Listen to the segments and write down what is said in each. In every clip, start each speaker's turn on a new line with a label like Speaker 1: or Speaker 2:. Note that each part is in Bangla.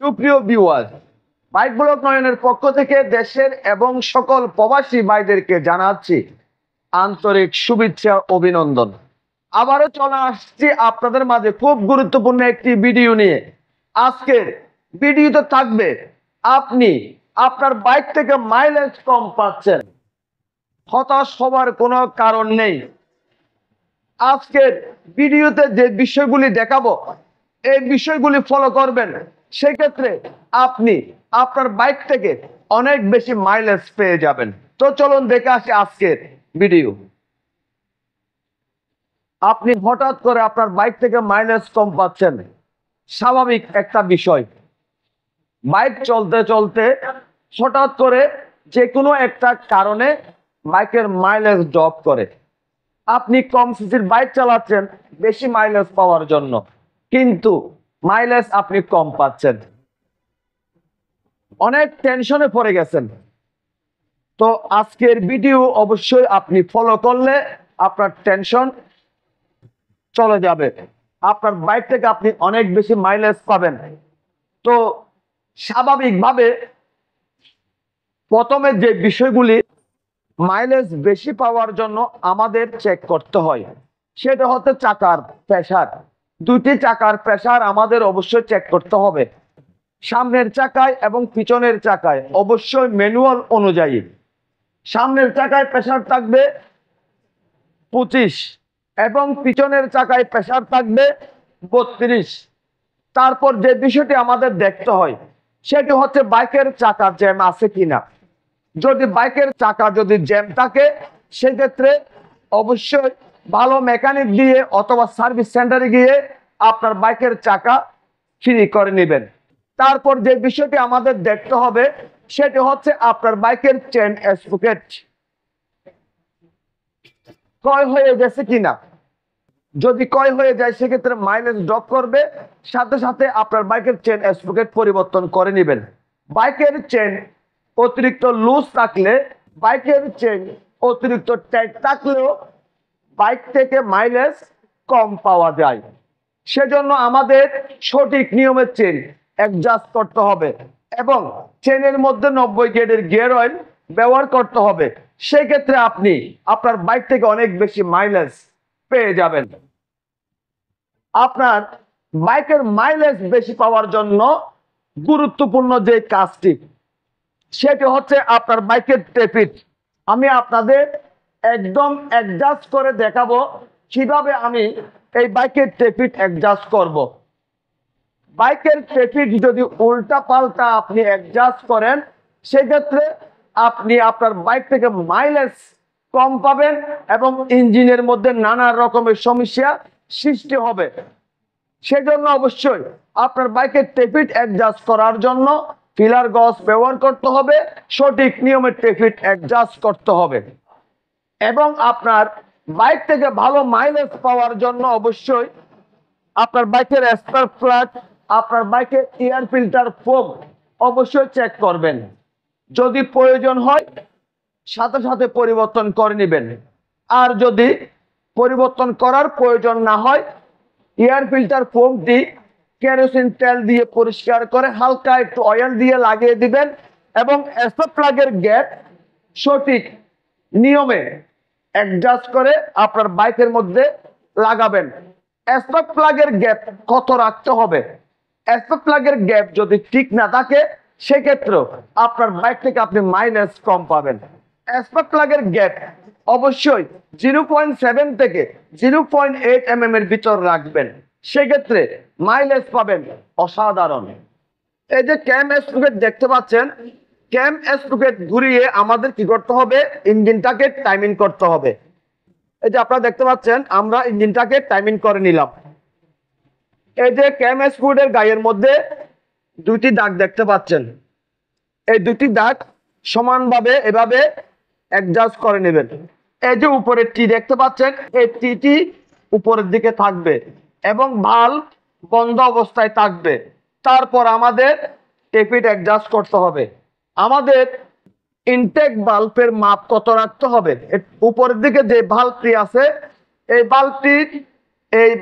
Speaker 1: সুপ্রিয় ভিউয়ার, বাইক ব্লগ নয়নের পক্ষ থেকে দেশের এবং সকল প্রবাসী ভাইদেরকে জানাচ্ছি আন্তরিক শুভেচ্ছা অভিনন্দন। আবারও চলে আসছি আপনাদের মাঝে খুব গুরুত্বপূর্ণ একটি ভিডিও নিয়ে। আজকের ভিডিওতে থাকবে আপনি আপনার বাইক থেকে মাইলেজ কম পাচ্ছেন, হতাশ হওয়ার কোনো কারণ নেই। আজকের ভিডিওতে যে বিষয়গুলি দেখাবো এই বিষয়গুলি ফলো করবেন, সেক্ষেত্রে আপনি আপনার বাইক থেকে অনেক বেশি মাইলেজ পেয়ে যাবেন। তো চলুন দেখে আসি আজকের ভিডিও। আপনি হঠাৎ করে আপনার বাইক থেকে মাইলেজ কম পাচ্ছেন, স্বাভাবিক একটা বিষয়। বাইক চলতে চলতে হঠাৎ করে যে কোনো একটা কারণে বাইকের মাইলেজ ড্রপ করে। আপনি কম সিসির বাইক চালাচ্ছেন বেশি মাইলেজ পাওয়ার জন্য, কিন্তু মাইলেজ আপনি কম পাচ্ছেন, অনেক টেনশনে পড়ে গেছেন। তো আজকের ভিডিও অবশ্যই আপনি ফলো করলে আপনার টেনশন চলে যাবে, আপনার বাইক থেকে আপনি অনেক বেশি মাইলেজ পাবেন। তো স্বাভাবিকভাবে প্রথমে যে বিষয়গুলি মাইলেজ বেশি পাওয়ার জন্য আমাদের চেক করতে হয়, সেটা হচ্ছে চাকার প্রেসার। দুটি চাকার প্রেসার আমাদের অবশ্যই চেক করতে হবে। সামনের চাকায় এবং পিছনের চাকায় অবশ্যই ম্যানুয়াল অনুযায়ী সামনের চাকায় প্রেসার থাকবে 25 এবং পিছনের চাকায় প্রেসার থাকবে 32। তারপর যে বিষয়টি আমাদের দেখতে হয় সেটি হচ্ছে বাইকের চাকা জ্যাম আছে কিনা। যদি বাইকের চাকা যদি জ্যাম থাকে, সেক্ষেত্রে অবশ্যই ভালো মেকানিক দিয়ে অথবা সার্ভিস সেন্টারে গিয়ে আপনার বাইকের চাকা ফ্রি করে নেবেন। তারপর যে বিষয়টি আমাদের দেখতে হবে সেটি হচ্ছে আপনার বাইকের চেন স্প্রকেট ক্ষয় হয়ে গেছে কিনা। যদি ক্ষয় হয়ে যায় সেক্ষেত্রে মাইলেজ ড্রপ করবে, সাথে সাথে আপনার বাইকের চেন স্প্রকেট পরিবর্তন করে নেবেন। বাইকের চেন অতিরিক্ত লুজ থাকলে, বাইকের চেন অতিরিক্ত টাইট থাকলেও বাইক থেকে মাইলেজ কম পাওয়া যায়। সেজন্য আমাদের সঠিক নিয়মের চেন অ্যাডজাস্ট করতে হবে এবং চেনের মধ্যে 90 গ্রেডের গিয়ার অয়েল ব্যবহার করতে হবে। সেই ক্ষেত্রে আপনি আপনার বাইক থেকে অনেক বেশি মাইলেজ পেয়ে যাবেন। আপনার বাইকের মাইলেজ বেশি পাওয়ার জন্য গুরুত্বপূর্ণ যে কাজটি, সেটি হচ্ছে আপনার বাইকের টেপিট। আমি আপনাদের একদম অ্যাডজাস্ট করে দেখাবো কিভাবে আমি এই বাইকের টেপিট অ্যাডজাস্ট করব। বাইকের টেপিট যদি উল্টা পাল্টা আপনি অ্যাডজাস্ট করেন, সেক্ষেত্রে আপনি আপনার বাইক থেকে মাইলেজ কম পাবেন এবং ইঞ্জিনের মধ্যে নানা রকমের সমস্যা সৃষ্টি হবে। সেজন্য অবশ্যই আপনার বাইকের টেপিট অ্যাডজাস্ট করার জন্য ফিলার গজ ব্যবহার করতে হবে, সঠিক নিয়মের টেপিট অ্যাডজাস্ট করতে হবে। এবং আপনার বাইক থেকে ভালো মাইলেজ পাওয়ার জন্য অবশ্যই আপনার বাইকের স্পার্ক প্লাগ, আপনার বাইকের এয়ার ফিল্টার ফোম অবশ্যই চেক করবেন। যদি প্রয়োজন হয় সাথে সাথে পরিবর্তন করে নেবেন, আর যদি পরিবর্তন করার প্রয়োজন না হয় এয়ার ফিল্টার ফোমটি কেরোসিন তেল দিয়ে পরিষ্কার করে হালকা একটু অয়েল দিয়ে লাগিয়ে দিবেন এবং স্পার্ক প্লাগের গ্যাপ সঠিক নিয়মে অ্যাডজাস্ট করে আপনার বাইকের মধ্যে লাগাবেন। স্পার্ক প্লাগের গ্যাপ কত রাখতে হবে, স্পার্ক প্লাগের গ্যাপ যদি ঠিক না থাকে সেক্ষেত্রে আপনার বাইক থেকে আপনি মাইলেজ কম পাবেন। স্পার্ক প্লাগের গ্যাপ অবশ্যই 0.7 থেকে 0.8 mm এর ভিতর রাখবেন, সেক্ষেত্রে মাইলেজ পাবেন অসাধারণ। এই যে ক্যাম স্প্রকেট দেখতে পাচ্ছেন, ক্যাম স্প্রকেট ঘুরিয়ে আমাদের কি করতে হবে, ইঞ্জিনটাকে টাইমিং করতে হবে। এই যে আপনারা দেখতে পাচ্ছেন আমরা ইঞ্জিনটাকে টাইমিং করে নিলাম। এই যে ক্যাম স্প্রকেটের গায়ের মধ্যে দুটি দাগ দেখতে পাচ্ছেন, এই দুটি দাগ সমানভাবে এভাবে অ্যাডজাস্ট করে নেবেন। এই যে উপরের টি দেখতে পাচ্ছেন, এই টিটি উপরের দিকে থাকবে এবং ভালভ বন্ধ অবস্থায় থাকবে। তারপর আমাদের টেপিট অ্যাডজাস্ট করতে হবে। আমাদের ইনটেক বাল্বের মাপ কত রাখতে হবে, উপরের দিকে যে ভালভটি আছে এই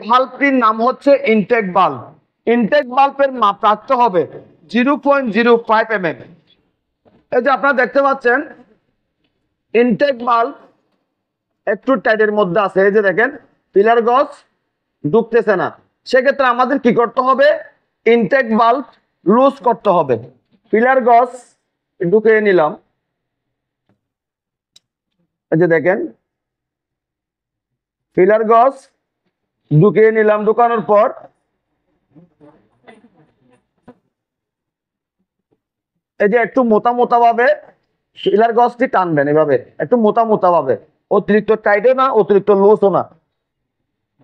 Speaker 1: ভালভটির নাম হচ্ছে ইনটেক বাল্ব। ইনটেক বাল্বের মাপ রাখতে হবে 0.05 mm। এই যে আপনারা দেখতে পাচ্ছেন ইনটেক বাল্ব একটু টাইটের মধ্যে আছে, এই যে দেখেন পিলার গজ ঢুকতেছে না। সেক্ষেত্রে আমাদের কি করতে হবে, ইনটেক বাল্ব লুজ করতে হবে। পিলার গজ ঢুকিয়ে নিলাম, এই যে দেখেন পিলার গজ ঢুকিয়ে নিলাম। ঢুকানোর পর এই যে একটু মোটা মোটা ভাবে পিলার গজটি টানবেন, এভাবে একটু মোটা মোটা ভাবে, অতিরিক্ত টাইটও না অতিরিক্ত লুজও না।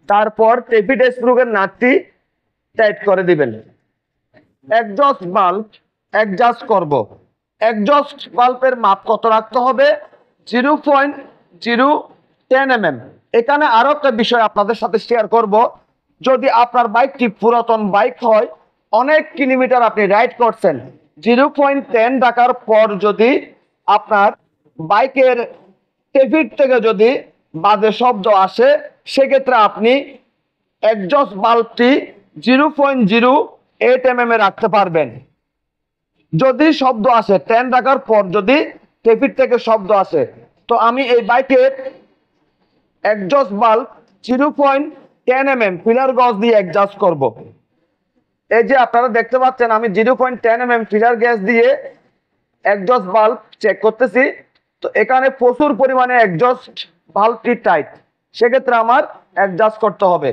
Speaker 1: তারপর টেপিট স্ক্রুর নাটটি টাইট করে দিবেন। এক্সজস্ট বাল্ব অ্যাডজাস্ট করব। এক্সজস্ট বাল্বের মাপ কত রাখতে হবে, 0.010 mm। এখানে আরো একটা বিষয় আপনাদের সাথে শেয়ার করব। যদি আপনার বাইকটি পুরাতন বাইক হয়, অনেক কিলোমিটার আপনি রাইড করছেন, 0.10 রাখার পর যদি আপনার বাইকের টেপিট থেকে যদি বাজে শব্দ আসে, সেক্ষেত্রে আপনি এক্সজস্ট বাল্বটি 0.08 mm এ রাখতে পারবেন। যদি শব্দ আসে 10 রাখার পর যদি টেপিট থেকে শব্দ আসে, তো আমি এই বাইকের এক্সজস্ট বাল্ব 0.10 mm পিলার গজ দিয়ে অ্যাডজাস্ট করব। এই যে আপনারা দেখতে পাচ্ছেন আমি 0.10 mm পিলার গ্যাস দিয়ে এক্সজস্ট বাল্ব চেক করতেছি। তো এখানে প্রচুর পরিমাণে এক্সজস্ট বাল্বটি টাইট, সেক্ষেত্রে আমার অ্যাডজাস্ট করতে হবে।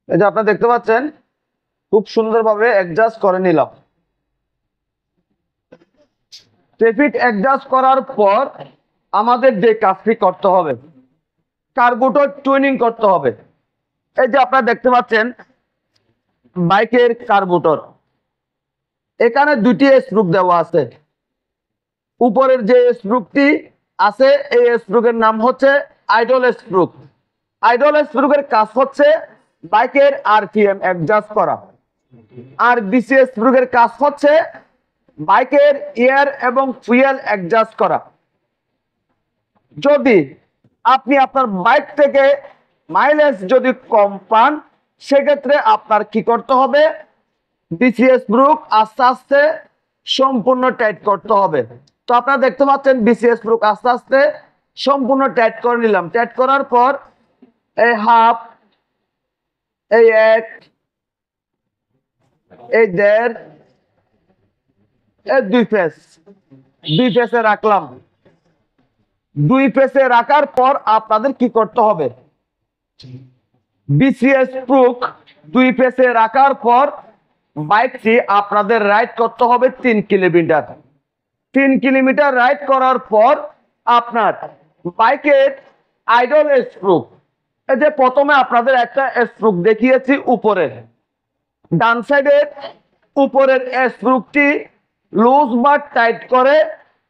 Speaker 1: এই যে আপনারা দেখতে পাচ্ছেন খুব সুন্দরভাবে অ্যাডজাস্ট করে নিলাম। টেপিট অ্যাডজাস্ট করার পর আমাদের যে কাজটি করতে হবে, কার্বুরেটর টুইনিং করতে হবে। এই যে আপনারা দেখতে পাচ্ছেন বাইকের কার্বুরেটর, এখানে দুটি স্ক্রু দেওয়া আছে। উপরের যে স্ক্রুটি আছে এই স্ক্রুর নাম হচ্ছে আইডল স্ক্রু। আইডল স্ক্রুর কাজ হচ্ছে বাইকের আরপিএম অ্যাডজাস্ট করা, আর বিসি স্ক্রুর কাজ হচ্ছে বাইকের এয়ার এবং ফুয়েল অ্যাডজাস্ট করা। যদি আপনি আপনার বাইক থেকে মাইলেজ যদি কম পান, সেক্ষেত্রে আপনার কি করতে হবে, বিসিএস ব্রুক আস্তে আস্তে সম্পূর্ণ টাইট করতে হবে। তো আপনারা দেখতে পাচ্ছেন বিসিএস ব্রুক আস্তে আস্তে সম্পূর্ণ টাইট করে নিলাম। টাইট করার পর এই হাফ, এই এক, এই দেড়, এই দুই ফেসে রাখলাম। দুই ফেসে রাখার পর আপনাদের কি করতে হবে, বিসিএস ব্রুক দুই ফেসে রাখার পর বাইকটি আপনাদের রাইড করতে হবে 3 কিলোমিটার। 3 কিলোমিটার রাইড করার পর আপনার বাইকের আইডল স্ক্রু, এই যে প্রথমে আপনাদের একটা স্ক্রু দেখিয়েছি উপরে ডান সাইডের উপরের স্ক্রুটি লুজ বা টাইট করে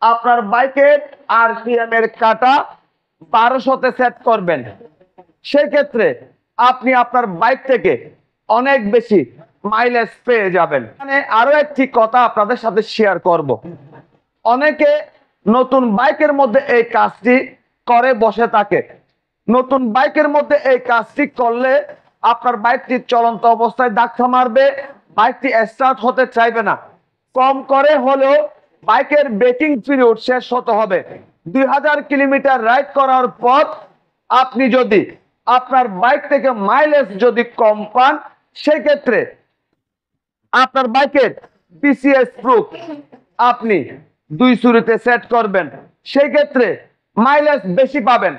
Speaker 1: আপনার বাইকের আরপিএম এর কাটা 1200-তে সেট করবেন। সেক্ষেত্রে আপনি আপনার বাইক থেকে অনেক বেশি মাইলেজ পেয়ে যাবেন। মানে আরো একটি কথা আপনাদের সাথে শেয়ার করব। অনেকে নতুন বাইকের মধ্যে এই কাজটি করে বসে থাকে। নতুন বাইকের মধ্যে এই কাজটি করলে আপনার বাইকটি চলন্ত অবস্থায় ধাক্কা মারবে, বাইকটি স্টার্ট হতে চাইবে না। কম করে হলেও বাইকের ব্রেকিং পিরিয়ড শেষ হতে হবে। 2000 কিলোমিটার রাইড করার পর আপনি যদি আপনার বাইক থেকে মাইলেজ যদি কম পান, সেক্ষেত্রে আপনার বাইকের বিসিএস ব্রুক আপনি 2 সুরিতে সেট করবেন, সেই ক্ষেত্রে মাইলেজ বেশি পাবেন।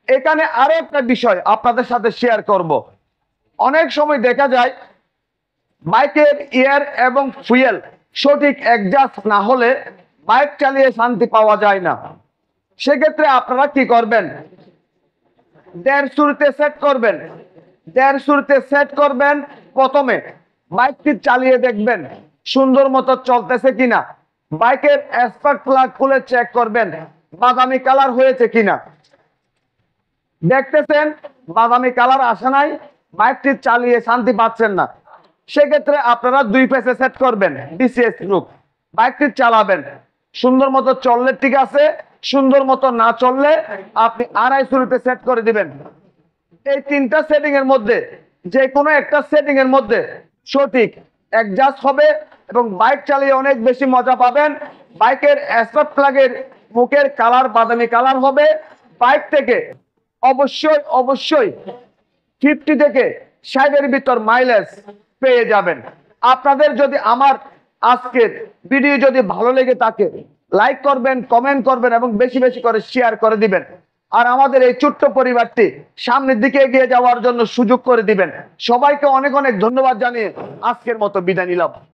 Speaker 1: এখানে আরো একটা বিষয় আপনাদের সাথে শেয়ার করব। অনেক সময় দেখা যায় বাইকের এয়ার এবং ফুয়েল সঠিক অ্যাডজাস্ট না হলে বাইক চালিয়ে শান্তি পাওয়া যায় না। সেক্ষেত্রে আপনারা কি করবেন, 1.5 সুরিতে সেট করবেন। 1.5 সুরিতে সেট করবেন। প্রথমে বাইকটি চালিয়ে দেখবেন সুন্দর মতো চলতেছে কিনা। বাইকের স্পার্ক প্লাগ খুলে চেক করবেন বাদামি কালার হয়েছে কিনা। দেখতেছেন বাদামি কালার আসে নাই, বাইকটি চালিয়ে শান্তি পাচ্ছেন না, সেক্ষেত্রে আপনারা 2 ফেসে সেট করবেন বিসিএস গ্রুপ, বাইকটি চালাবেন। সুন্দর মতো চললে ঠিক আছে, সুন্দর মতো না চললে আপনি 250 সেট করে দিবেন। এই তিনটা সেটিং এর মধ্যে যে কোনো একটা সেটিং এর মধ্যে সঠিক অ্যাডজাস্ট হবে এবং বাইক চালিয়ে অনেক বেশি মজা পাবেন। বাইকের স্পার্ক প্লাগের মুখের কালার বাদামি কালার হবে। বাইক থেকে অবশ্যই অবশ্যই 50 থেকে 60 ভিতর মাইলেজ পেয়ে যাবেন। আপনাদের যদি আমার আজকের ভিডিও যদি ভালো লেগে থাকে, লাইক করবেন, কমেন্ট করবেন এবং বেশি বেশি করে শেয়ার করে দিবেন। আর আমাদের এই ছোট্ট পরিবারটি সামনের দিকে এগিয়ে যাওয়ার জন্য সুযোগ করে দিবেন। সবাইকে অনেক অনেক ধন্যবাদ জানিয়ে আজকের মতো বিদায় নিলাম।